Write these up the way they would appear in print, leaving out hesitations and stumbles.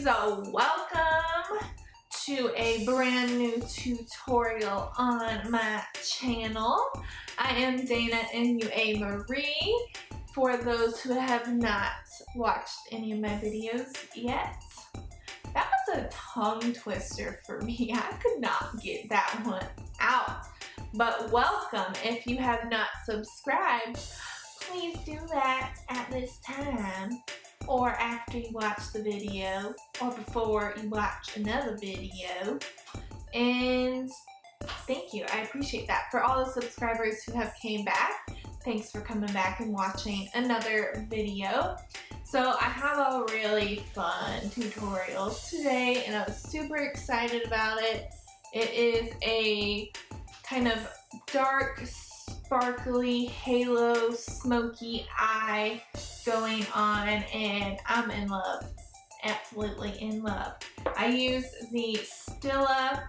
peeps, welcome to a brand new tutorial on my channel. I am Dana and Marie. For those who have not watched any of my videos yet, that was a tongue twister for me. I could not get that one out. But welcome. If you have not subscribed, please do that at this time, or after you watch the video, or before you watch another video. And thank you, I appreciate that. For all the subscribers who have came back, thanks for coming back and watching another video. So I have a really fun tutorial today and I was super excited about it. It is a kind of dark, sparkly halo smoky eye going on, and I'm in love, absolutely in love. I use the Stila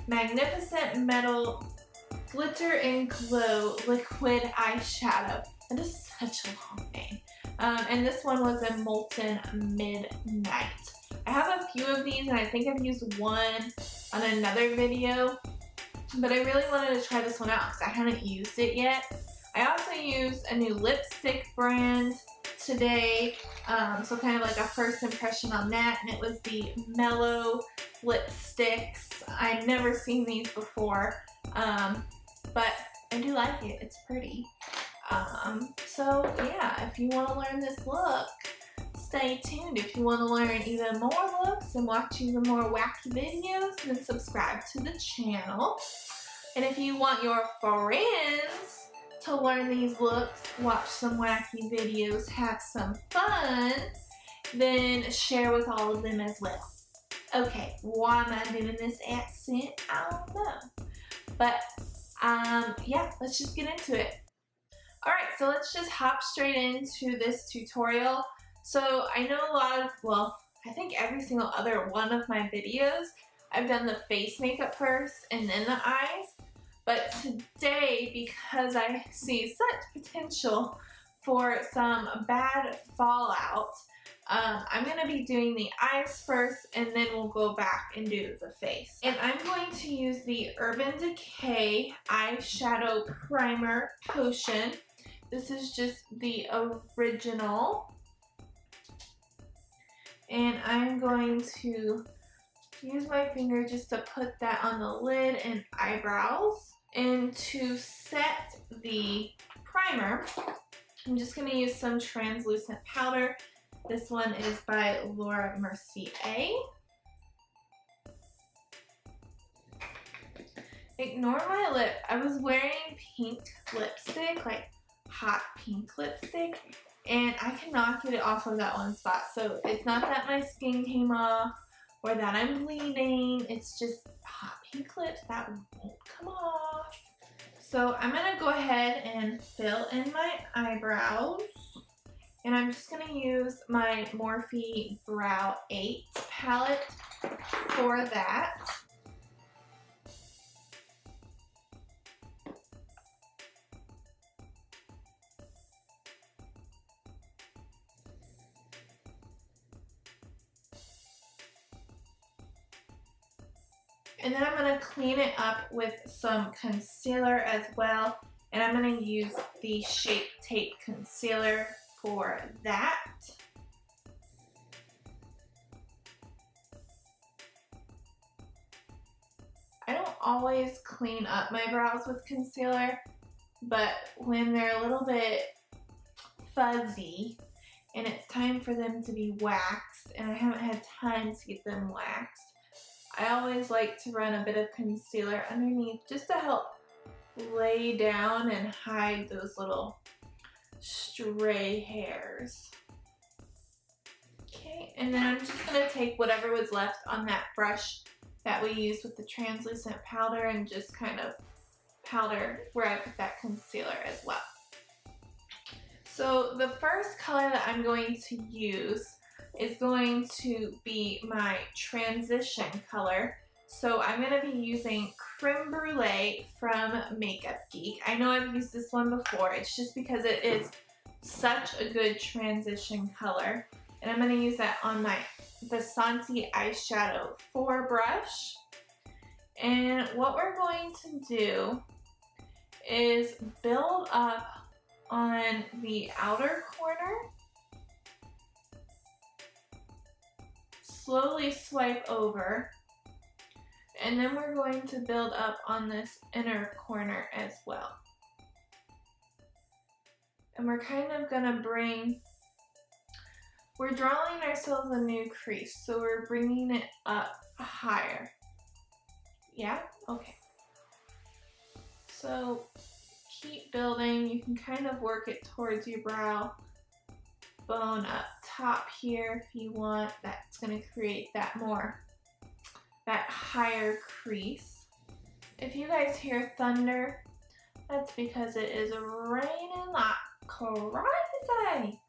Magnificent Metal Glitter and Glow Liquid Eyeshadow. That is such a long name. And this one was a Molten Midnight. I have a few of these and I think I've used one on another video, but I really wanted to try this one out because I hadn't used it yet. I also used a new lipstick brand today, so kind of like a first impression on that, and it was the Mellow lipsticks. I'd never seen these before, but I do like it. It's pretty. So yeah, if you want to learn this look, stay tuned. If you want to learn even more looks and watch even more wacky videos, then subscribe to the channel. And if you want your friends to learn these looks, watch some wacky videos, have some fun, then share with all of them as well. Okay, why am I doing this accent? I don't know. But yeah, let's just get into it. Alright, so let's just hop straight into this tutorial. So I know a lot of, well, I think every single other one of my videos, I've done the face makeup first and then the eyes. But today, because I see such potential for some bad fallout, I'm going to be doing the eyes first and then we'll go back and do the face. And I'm going to use the Urban Decay eyeshadow primer potion. This is just the original. And I'm going to use my finger just to put that on the lid and eyebrows. And to set the primer, I'm just going to use some translucent powder. This one is by Mercier. Ignore my lip. I was wearing pink lipstick, like hot pink lipstick, and I cannot get it off of that one spot. So it's not that my skin came off or that I'm bleeding. It's just hot pink lips that won't come off. So I'm going to go ahead and fill in my eyebrows. And I'm just going to use my Morphe Brow 8 palette for that. And then I'm going to clean it up with some concealer as well. And I'm going to use the Shape Tape Concealer for that. I don't always clean up my brows with concealer, but when they're a little bit fuzzy and it's time for them to be waxed and I haven't had time to get them waxed, I always like to run a bit of concealer underneath just to help lay down and hide those little stray hairs. Okay, and then I'm just going to take whatever was left on that brush that we used with the translucent powder and just kind of powder where I put that concealer as well. So the first color that I'm going to use is going to be my transition color. So I'm going to be using Creme Brûlée from Makeup Geek. I know I've used this one before. It's just because it is such a good transition color. And I'm going to use that on my Santi eyeshadow 4 brush. And what we're going to do is build up on the outer corner. Slowly swipe over. And then we're going to build up on this inner corner as well. And we're kind of going to we're drawing ourselves a new crease, so we're bringing it up higher. Yeah? Okay. So keep building. You can kind of work it towards your brow bone up top here if you want. That's going to create that higher crease. If you guys hear thunder, that's because it is raining like crazy.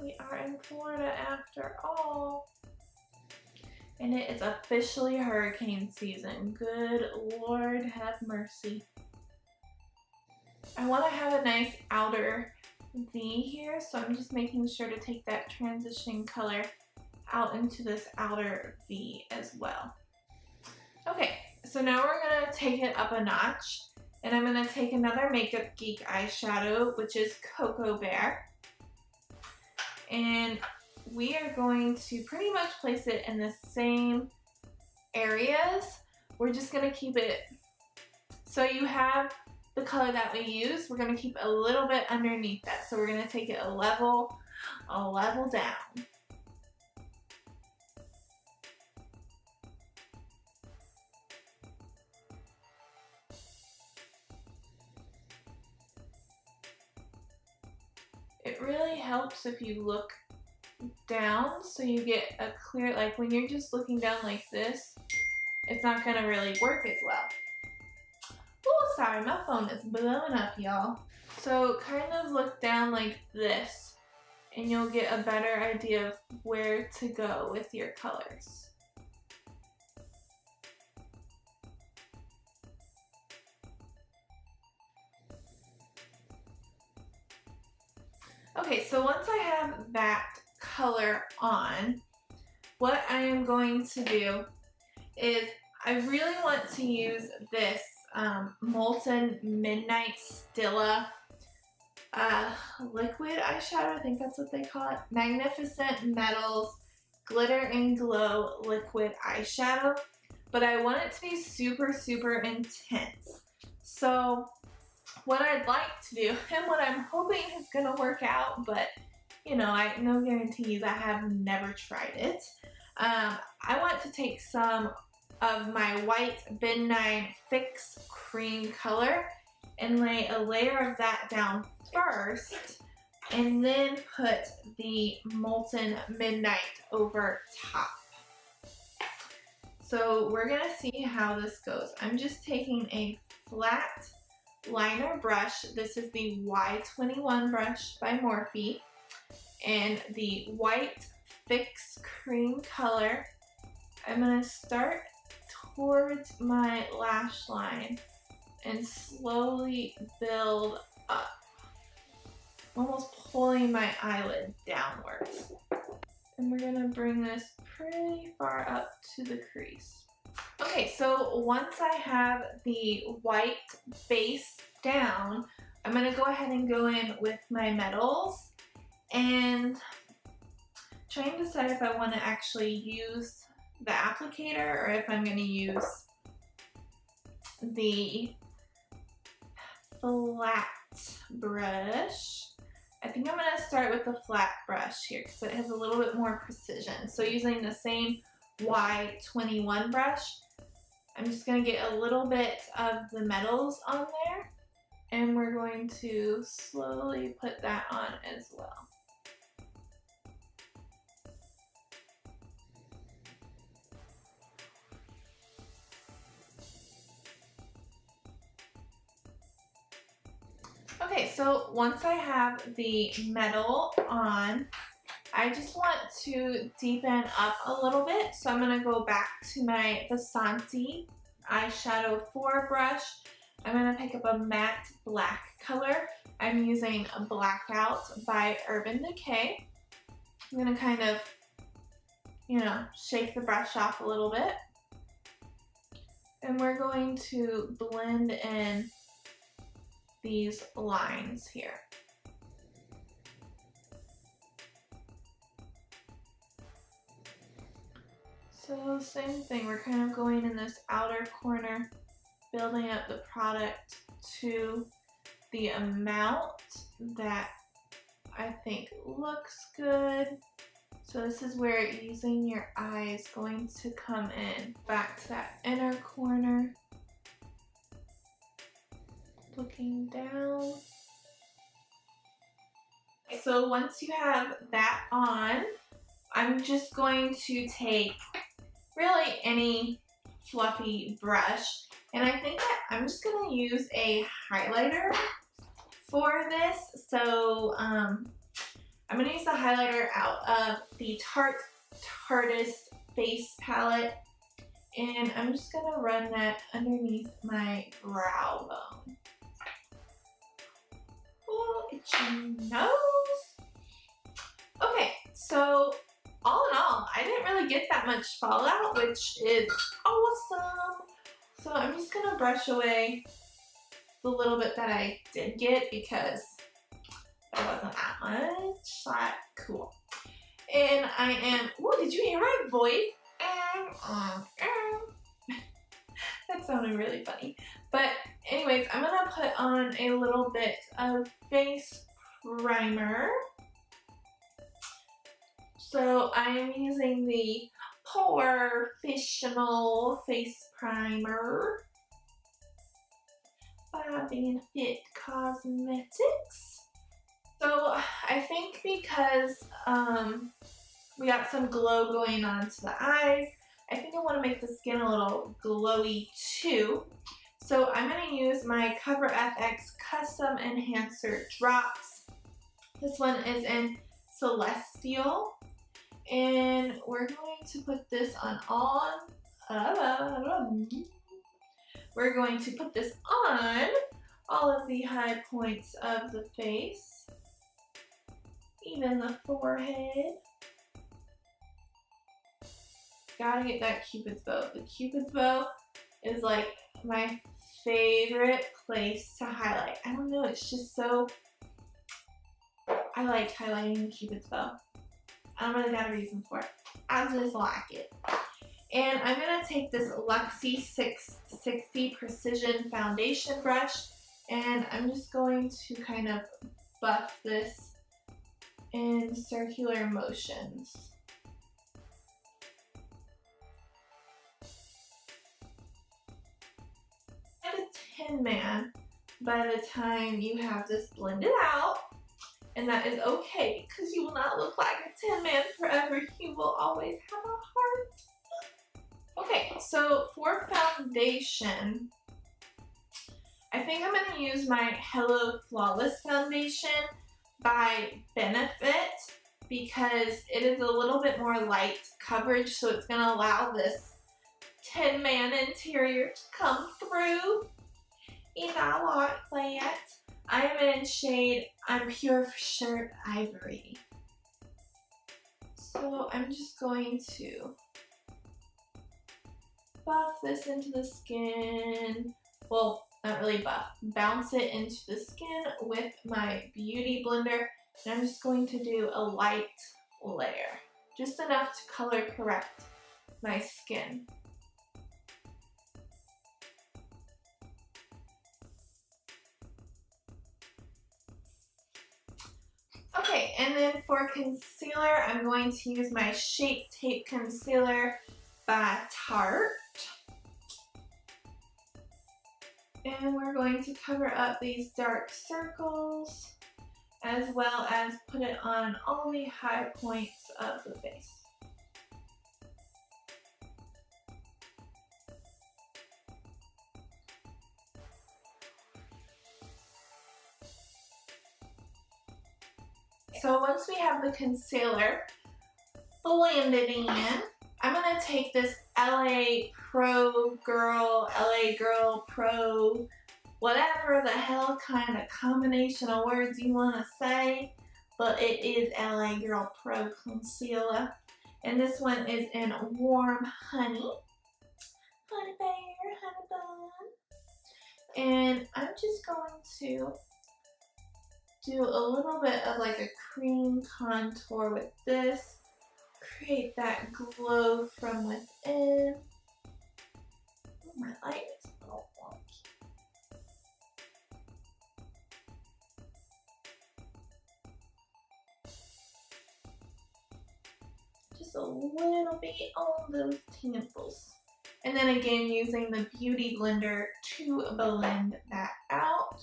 We are in Florida after all. And it is officially hurricane season. Good Lord have mercy. I want to have a nice outer V here, so I'm just making sure to take that transition color out into this outer V as well. Okay, so now we're going to take it up a notch, and I'm going to take another Makeup Geek eyeshadow, which is Cocoa Bear, and we are going to pretty much place it in the same areas. We're just going to keep it, so you have the color that we use, we're going to keep a little bit underneath that, so we're going to take it a level down. It really helps if you look down so you get a clear, like when you're just looking down like this, it's not going to really work as well. Oh, sorry, my phone is blowing up, y'all. So kind of look down like this and you'll get a better idea of where to go with your colors. Okay, so once I have that color on, what I am going to do is I really want to use this Molten Midnight Stila liquid eyeshadow, I think that's what they call it. Magnificent Metals Glitter and Glow liquid eyeshadow, but I want it to be super, super intense. So what I'd like to do, and what I'm hoping is going to work out, but you know, no guarantees, I have never tried it. I want to take some of my white Ben 9 Fix cream color and lay a layer of that down first, and then put the Molten Midnight over top. So we're gonna see how this goes. I'm just taking a flat liner brush. This is the Y21 brush by Morphe, and the white Fix cream color. I'm gonna start towards my lash line and slowly build up, almost pulling my eyelid downwards. And we're gonna bring this pretty far up to the crease. Okay, so once I have the white base down, I'm gonna go ahead and go in with my metals and trying to decide if I want to actually use the applicator or if I'm going to use the flat brush. I think I'm going to start with the flat brush here because it has a little bit more precision. So using the same Y21 brush, I'm just going to get a little bit of the metals on there, and we're going to slowly put that on as well. Okay, so once I have the metal on, I just want to deepen up a little bit. So I'm going to go back to my Santi eyeshadow 4 brush. I'm going to pick up a matte black color. I'm using a Blackout by Urban Decay. I'm gonna kind of, you know, shake the brush off a little bit. And we're going to blend in these lines here. So same thing, we're kind of going in this outer corner, building up the product to the amount that I think looks good. So this is where using your eye is going to come in. Back to that inner corner. Looking down. So once you have that on, I'm just going to take really any fluffy brush, and I think that I'm just going to use a highlighter for this. So I'm going to use the highlighter out of the Tarteist face palette, and I'm just going to run that underneath my brow bone. Oh, itchy nose. Okay, so all in all, I didn't really get that much fallout, which is awesome. So I'm just gonna brush away the little bit that I did get because it wasn't that much. Like, cool. And I am, oh, did you hear my voice? That sounded really funny. But anyways, I'm gonna put on a little bit of face primer. So I'm using the porefessional face primer by Benefit Cosmetics. So I think because we got some glow going on to the eyes, I think I want to make the skin a little glowy too. So I'm going to use my Cover FX Custom Enhancer Drops. This one is in Celestial. And we're going to put this on we're going to put this on all of the high points of the face, even the forehead. Gotta get that Cupid's bow. The Cupid's bow is like my favorite place to highlight. I don't know, it's just so, I like highlighting the Cupid's bow. I don't really got a reason for it. I just like it. And I'm going to take this Luxie 660 Precision Foundation brush, and I'm just going to kind of buff this in circular motions. And a Tin Man by the time you have this blended out. And that is okay, because you will not look like a Tin Man forever. You will always have a heart. Okay, so for foundation, I think I'm going to use my Hello Flawless Foundation by Benefit, because it is a little bit more light coverage, so it's going to allow this Tin Man interior to come through. And I like that. I am in shade I'm Pure for Sure Ivory. So I'm just going to buff this into the skin. Well, not really buff. Bounce it into the skin with my beauty blender. And I'm just going to do a light layer. Just enough to color correct my skin. Okay, and then for concealer, I'm going to use my Shape Tape Concealer by Tarte. And we're going to cover up these dark circles, as well as put it on all the high points of the face. So once we have the concealer blended in, I'm going to take this LA Pro Girl, LA Girl Pro, whatever the hell kind of combination of words you want to say. but it is LA Girl Pro Concealer. And this one is in Warm Honey. Honey bear, honey bun. And I'm just going to do a little bit of like a cream contour with this. Create that glow from within. Oh, my light is a little wonky. Just a little bit on those temples. And then again, using the Beauty Blender to blend that out.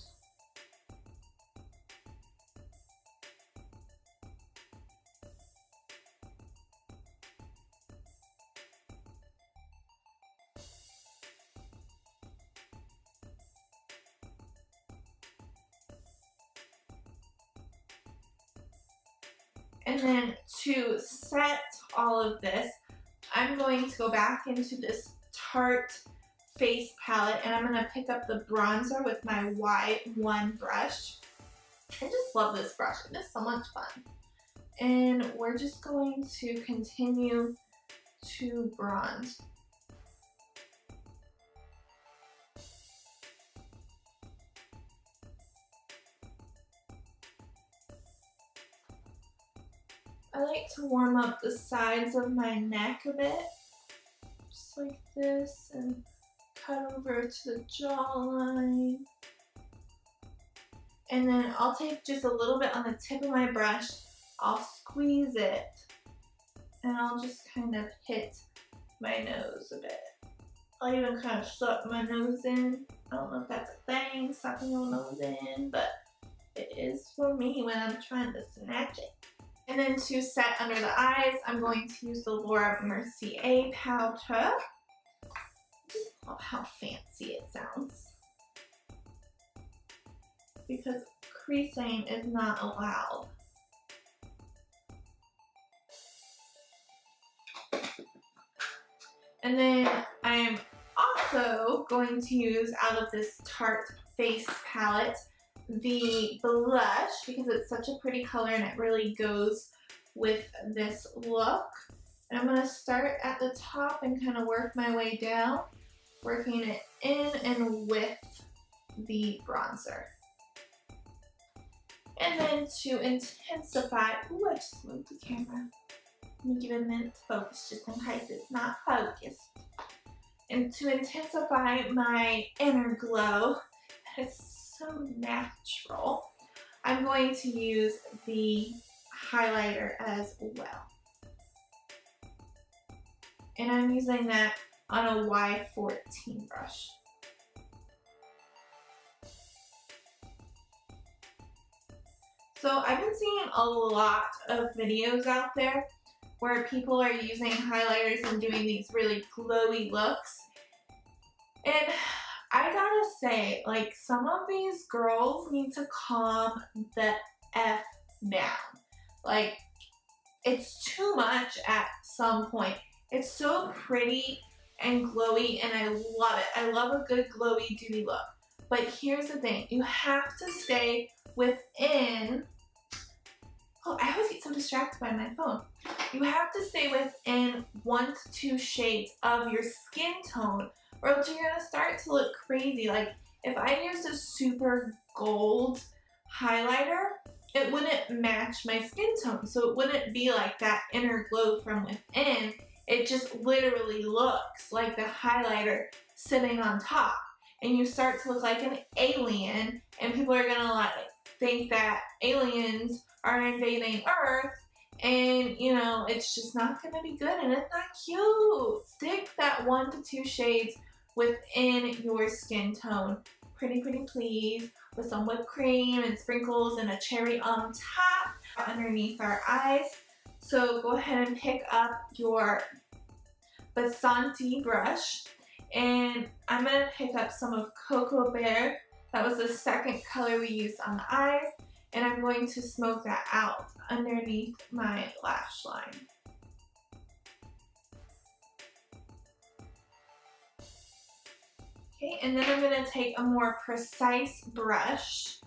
And then to set all of this, I'm going to go back into this Tarte face palette and I'm going to pick up the bronzer with my Y1 brush. I just love this brush. It is so much fun. And we're just going to continue to bronze. I like to warm up the sides of my neck a bit, just like this, and cut over to the jawline. And then I'll take just a little bit on the tip of my brush, I'll squeeze it, and I'll just kind of hit my nose a bit. I'll even kind of suck my nose in. I don't know if that's a thing, sucking your nose in, but it is for me when I'm trying to snatch it. And then to set under the eyes, I'm going to use the Laura Mercier powder. I just love how fancy it sounds. Because creasing is not allowed. And then I'm also going to use out of this Tarte face palette the blush because it's such a pretty color and it really goes with this look. And I'm going to start at the top and kind of work my way down, working it in and with the bronzer. And then to intensify, ooh, I just moved the camera. Let me give it a minute to focus just in case it's not focused. And to intensify my inner glow, it's so natural, I'm going to use the highlighter as well. And I'm using that on a Y14 brush. So I've been seeing a lot of videos out there where people are using highlighters and doing these really glowy looks. And I gotta say, like, some of these girls need to calm the F down. Like, it's too much at some point. It's so pretty and glowy and I love it. I love a good glowy dewy look. But here's the thing, you have to stay within, oh, I always get so distracted by my phone. You have to stay within 1 to 2 shades of your skin tone or else you're gonna start to look crazy. Like if I used a super gold highlighter, it wouldn't match my skin tone. So it wouldn't be like that inner glow from within. It just literally looks like the highlighter sitting on top. And you start to look like an alien and people are gonna like think that aliens are invading Earth and you know, it's just not gonna be good and it's not cute. Stick that 1 to 2 shades within your skin tone. Pretty please, with some whipped cream and sprinkles and a cherry on top underneath our eyes. So go ahead and pick up your Basanti brush and I'm going to pick up some of Cocoa Bear. That was the second color we used on the eyes and I'm going to smoke that out underneath my lash line. Okay, and then I'm going to take a more precise brush,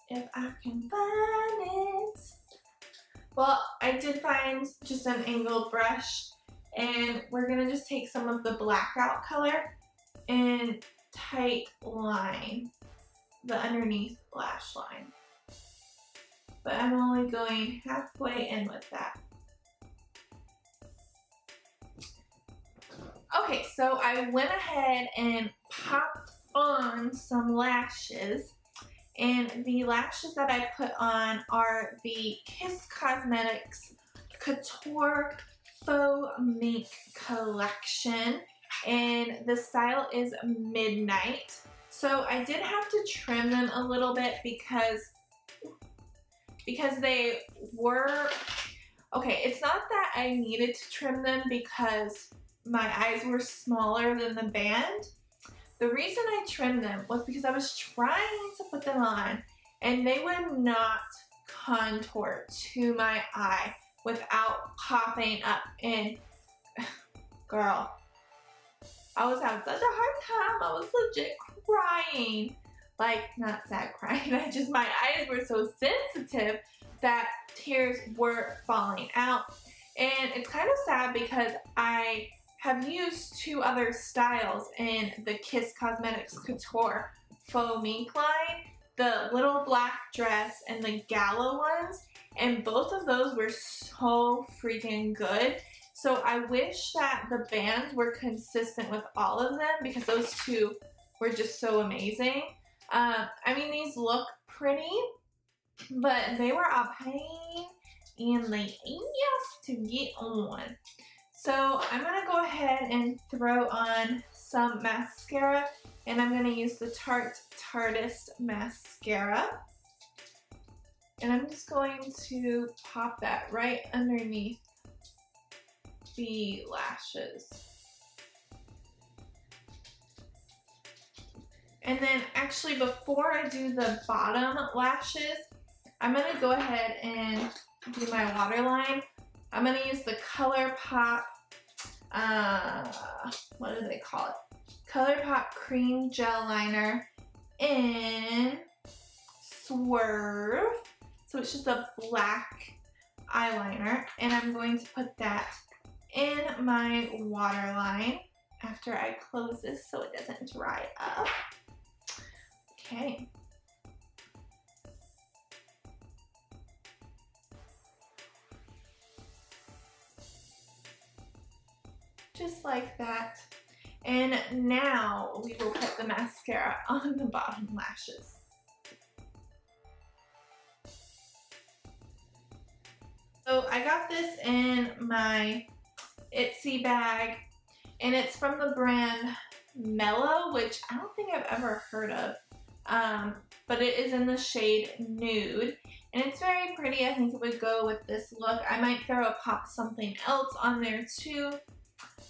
if I can find it. Well, I did find just an angled brush, and we're gonna just take some of the Blackout color and tight line the underneath lash line. But I'm only going halfway in with that. Okay, so I went ahead and popped on some lashes, and the lashes that I put on are the Kiss Cosmetics Couture Faux Mink collection, and the style is Midnight. So I did have to trim them a little bit because they were, okay, it's not that I needed to trim them because my eyes were smaller than the band. The reason I trimmed them was because I was trying to put them on and they would not contour to my eye without popping up. And girl, I was having such a hard time. I was legit crying. Like, not sad crying, my eyes were so sensitive that tears were falling out. And it's kind of sad because I have used two other styles in the Kiss Cosmetics Couture Faux Mink line, the little black dress and the gala ones, and both of those were so freaking good. So I wish that the bands were consistent with all of them because those two were just so amazing. I mean, these look pretty, but they were a pain in the ass to get on. So I'm going to go ahead and throw on some mascara, and I'm going to use the Tarte Tartiest mascara. And I'm just going to pop that right underneath the lashes. And then actually before I do the bottom lashes, I'm going to go ahead and do my waterline. I'm going to use the ColourPop, what do they call it? ColourPop Cream Gel Liner in Swerve. So it's just a black eyeliner, and I'm going to put that in my waterline after I close this so it doesn't dry up. Okay. Just like that. And now we will put the mascara on the bottom lashes. So I got this in my Itsy bag, and it's from the brand Mellow, which I don't think I've ever heard of. But it is in the shade Nude, and it's very pretty. I think it would go with this look. I might throw a pop something else on there too.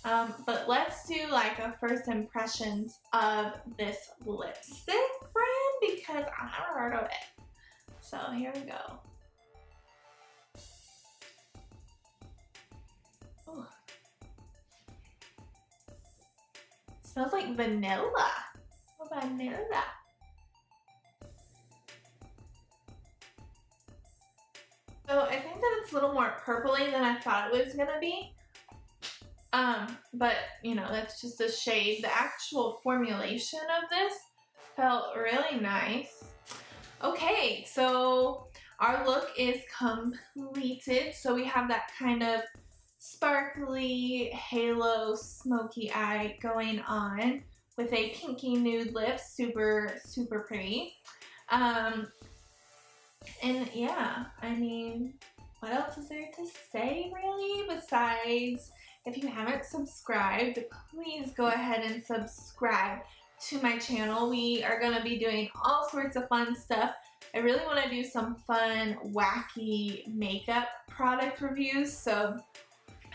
But let's do like a first impressions of this lipstick brand because I haven't heard of it. So here we go. Ooh. Smells like vanilla. Vanilla. So I think that it's a little more purpley than I thought it was gonna be. But you know, that's just a shade. The actual formulation of this felt really nice. Okay, so our look is completed. So we have that kind of sparkly halo smoky eye going on with a pinky nude lip. Super, super pretty. And yeah, I mean, what else is there to say really besides if you haven't subscribed, please go ahead and subscribe to my channel. We are going to be doing all sorts of fun stuff. I really want to do some fun, wacky makeup product reviews, so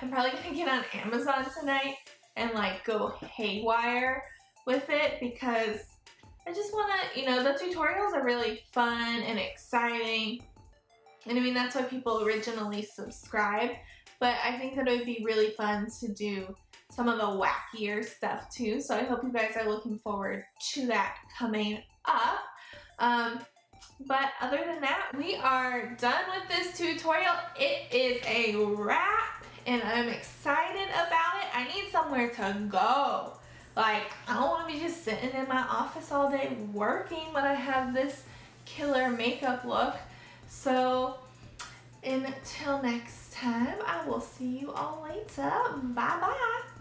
I'm probably going to get on Amazon tonight and like go haywire with it because I just want to, you know, the tutorials are really fun and exciting. And I mean, that's why people originally subscribed. But I think that it would be really fun to do some of the wackier stuff too. So I hope you guys are looking forward to that coming up. But other than that, we are done with this tutorial. It is a wrap and I'm excited about it. I need somewhere to go. Like, I don't want to be just sitting in my office all day working when I have this killer makeup look. So until next time, I will see you all later. Bye bye.